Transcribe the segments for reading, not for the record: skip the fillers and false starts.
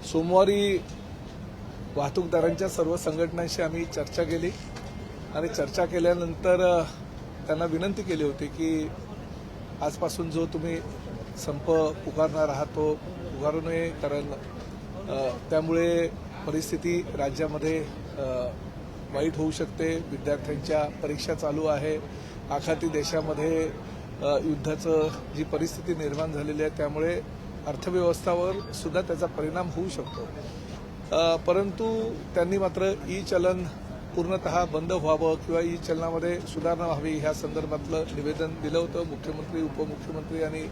सोमवारी वाहतूकदारांच्या सर्व संघटनांशी आम्ही चर्चा केली आणि चर्चा केल्यानंतर त्यांना विनंती केली होती की आजपासून जो तुम्ही संप पुकारणार आहात तो पुकारू नये, कारण त्यामुळे परिस्थिती राज्यामध्ये वाईट होऊ शकते। विद्यार्थ्यांच्या परीक्षा चालू आहे, आखाती देशामध्ये युद्धाचं जी परिस्थिती निर्माण झालेली आहे त्यामुळे अर्थव्यवस्थेवर सुद्धा त्याचा परिणाम होऊ शकतो। परंतु त्यांनी मात्र ई चलन पूर्णतः बंद व्हावं किंवा ई चलनामध्ये सुधारणा व्हावी ह्या संदर्भातलं निवेदन दिलं होतं। मुख्यमंत्री, उपमुख्यमंत्री आणि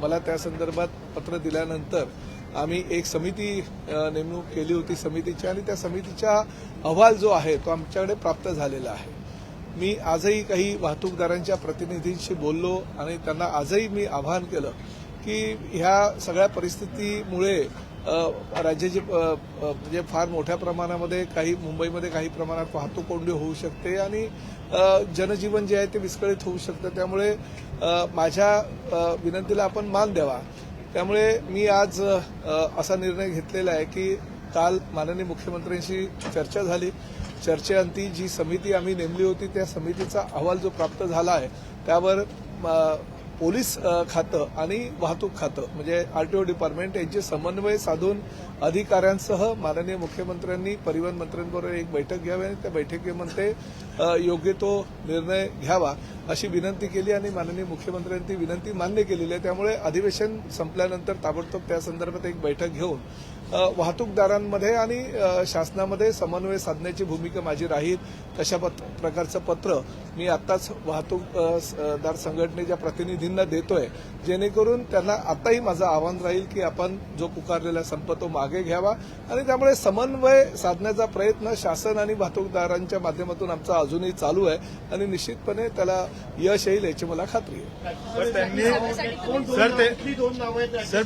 मला त्या संदर्भात पत्र दिल्यानंतर आम्ही एक समिती नेमणूक केली होती समितीची, आणि त्या समितीचा अहवाल जो आहे तो आमच्याकडे प्राप्त झालेला आहे। मी आजही काही वाहतूकदारांच्या प्रतिनिधींशी बोललो आणि त्यांना आजही मी आवाहन केलं की ह्या सगळ्या परिस्थितीमुळे राज्याची म्हणजे फार मोठ्या प्रमाणामध्ये काही मुंबईमध्ये काही प्रमाणात वाहतूक कोंडी होऊ शकते आणि जनजीवन जे आहे ते विस्कळीत होऊ शकतं। त्यामुळे माझ्या विनंतीला आपण मान द्यावा। त्यामुळे मी आज असा निर्णय घेतलेला आहे की काल माननीय मुख्यमंत्र्यांशी चर्चा झाली। चर्चेअंती जी समिती आम्ही नेमली होती त्या समितीचा अहवाल जो प्राप्त झाला आहे त्यावर पोलीस खातं आणि वाहतूक खातं म्हणजे आरटीओ डिपार्टमेंट यांचे समन्वय साधून अधिकाऱ्यांसह माननीय मुख्यमंत्र्यांनी परिवहन मंत्र्यांबरोबर एक बैठक घ्यावी आणि त्या बैठकीमध्ये योग्य तो निर्णय घ्यावा अशी विनंती केली आणि माननीय मुख्यमंत्र्यांनी ती विनंती मान्य केलेली आहे। त्यामुळे अधिवेशन संपल्यानंतर ताबडतोब त्या संदर्भात एक बैठक घेऊन वाहतूकदारांमध्ये आणि शासनामध्ये समन्वय साधण्याची भूमिका माझी राहील तशा प्रकारचं पत्र मी आत्ताच वाहतूकदार संघटनेच्या प्रतिनिधींना देतोय, जेणेकरून त्यांना आताही माझं आव्हान राहील की आपण जो पुकारलेला संप तो मागे घ्यावा आणि त्यामुळे समन्वय साधण्याचा प्रयत्न शासन आणि वाहतूकदारांच्या माध्यमातून आमचा अजूनही चालू आहे आणि निश्चितपणे त्याला यश येईल याची मला खात्री आहे।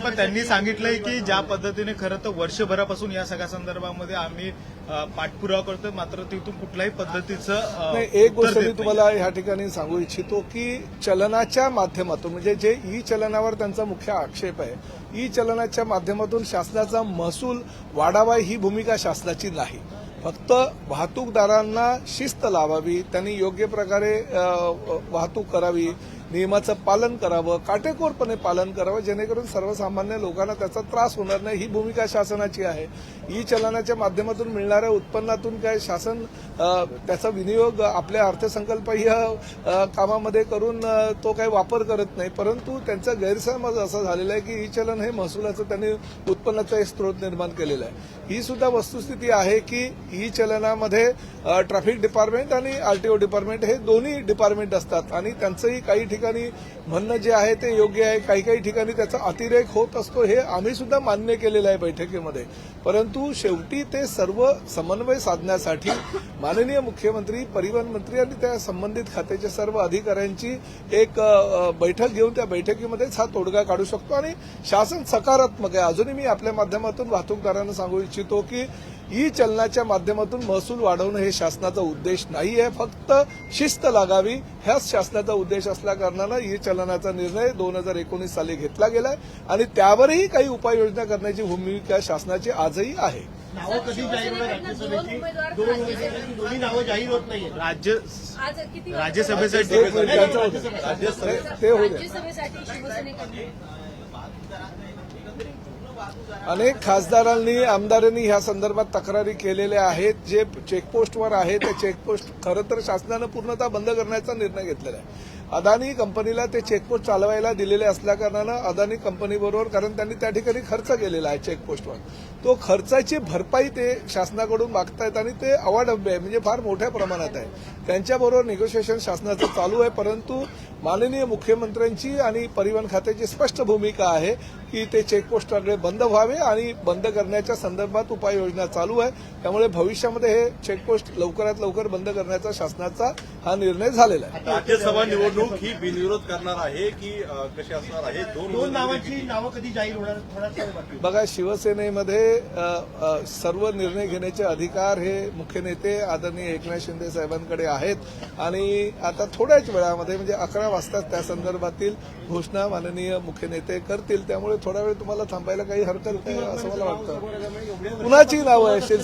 पण त्यांनी सांगितलंय की ज्या पद्धतीने खरं तर वर्षभरापासून या सगळ्या संदर्भामध्ये आम्ही पाठपुरावा करतोय, मात्र तिथून कुठल्याही पद्धतीचं एक गोष्ट मी तुम्हाला ह्या ठिकाणी सांगू इच्छितो की चलनाच्या माध्यमातून म्हणजे जे ई चलनावर त्यांचा मुख्य आक्षेप आहे, ई चलनाच्या माध्यमातून शासनाचा महसूल वाढावा ही भूमिका शासनाची नाही। फक्त वाहतूकदारांना शिस्त लावावी, त्यांनी योग्य प्रकारे वाहतूक करावी, नियमाचं पालन करावं, काटेकोरपणे पालन करावं, जेणेकरून सर्वसामान्य लोकांना त्याचा त्रास होणार नाही ही भूमिका शासनाची आहे। ई चलनाच्या माध्यमातून मिळणाऱ्या उत्पन्नातून काय शासन त्याचा विनियोग आपल्या अर्थसंकल्पीय कामामध्ये करून तो काही वापर करत नाही, परंतु त्यांचा गैरसमज असा झालेला आहे की ई चलन हे महसुलाचं त्यांनी उत्पन्नाचा एक स्रोत निर्माण केलेला आहे। ही सुद्धा वस्तुस्थिती आहे की ई चलनामध्ये ट्रॅफिक डिपार्टमेंट आणि आरटीओ डिपार्टमेंट हे दोन्ही डिपार्टमेंट असतात आणि त्यांचंही काही ठिकाणी म्हणणं जे आहे ते योग्य आहे, काही काही ठिकाणी त्याचा अतिरेक होत असतो हे आम्ही सुद्धा मान्य केलेलं आहे बैठकीमध्ये। परंतु शेवटी ते सर्व समन्वय साधण्यासाठी माननीय मुख्यमंत्री, परिवहन मंत्री आणि त्या संबंधित खात्याच्या सर्व अधिकाऱ्यांची एक बैठक घेऊन त्या बैठकीमध्येच हा तोडगा काढू शकतो आणि शासन सकारात्मक आहे। अजूनही मी आपल्या माध्यमातून वाहतूकदारांना सांगू इच्छितो की ई चलनाच्या माध्यमातून महसूल वाढवणं हे शासनाचा उद्देश नाही आहे, फक्त शिस्त लागावी ह्याच शासनाचा उद्देश असल्या कारणानं ई चलनाचा निर्णय 2019 साली घेतला गेलाय आणि त्यावरही काही उपाययोजना करण्याची भूमिका शासनाची आजही आहे। नावं कधी जाहीर होणार राज्यसभेची? दोन्ही नावं जाहीर होत नाहीये राज्यसभेसाठी ते होईल। अनेक खासदारांनी, आमदारांनी ह्या संदर्भात तक्रारी केलेल्या आहेत। जे चेकपोस्टवर आहे ते चेकपोस्ट खरं तर शासनानं पूर्णतः बंद करण्याचा निर्णय घेतलेला आहे। अदानी कंपनीला ते चेकपोस्ट चालवायला दिलेले असल्याकारणानं अदानी कंपनीबरोबर, कारण त्यांनी त्या ठिकाणी खर्च केलेला आहे चेकपोस्टवर, तो खर्चाची भरपाई ते शासनाकडून मागतायत आणि ते अवाढव्य आहे, म्हणजे फार मोठ्या प्रमाणात आहे। त्यांच्याबरोबर निगोशिएशन शासनाचं चालू आहे, परंतु माननीय मुख्यमंत्र्यांची आणि परिवहन खात्याची स्पष्ट भूमिका आहे की ते चेकपोस्ट सगळे बंद व्हावे आणि बंद करण्याच्या संदर्भात उपाययोजना चालू आहे। त्यामुळे भविष्यामध्ये हे चेकपोस्ट लवकरात लवकर बंद करण्याचा शासनाचा हा निर्णय झालेला आहे। राज्यसभा निवडणूक ही बिनविरोध करणार आहे की कशी असणार आहे? दोन नावांची नावं कधी जाहीर होणार? बघा, शिवसेनेमध्ये सर्व निर्णय घेण्याचे अधिकार हे मुख्य नेते आदरणीय एकनाथ शिंदे साहेबांकडे आहेत आणि आता थोड्याच वेळामध्ये म्हणजे 11 11 वाजता त्या संदर्भातील घोषणा माननीय मुख्य नेते करतील. त्यामुळे थोडा वेळ तुम्हाला थांबायला काही हरकत नाही असं मला वाटतं. कुणाची नावं असतील?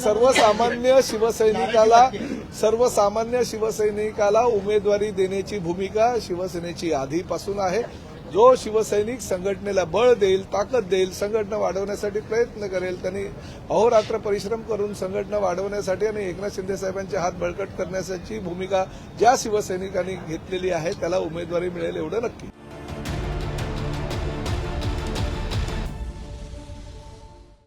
सर्वसामान्य शिवसैनिकाला उमेदवारी देण्याची भूमिका शिवसेनेची आधीपासून आहे. जो शिवसैनिक संघटनेला बळ देईल, ताकद देईल, संघटना वाढवण्यासाठी प्रयत्न करेल, त्यांनी अहोरात्र परिश्रम करून संघटना वाढवण्यासाठी आणि एकनाथ शिंदे साहेबांचे हात बळकट करण्याची भूमिका ज्या शिवसैनिकांनी घेतलेली आहे त्याला उमेदवारी मिळेल एवढं नक्की.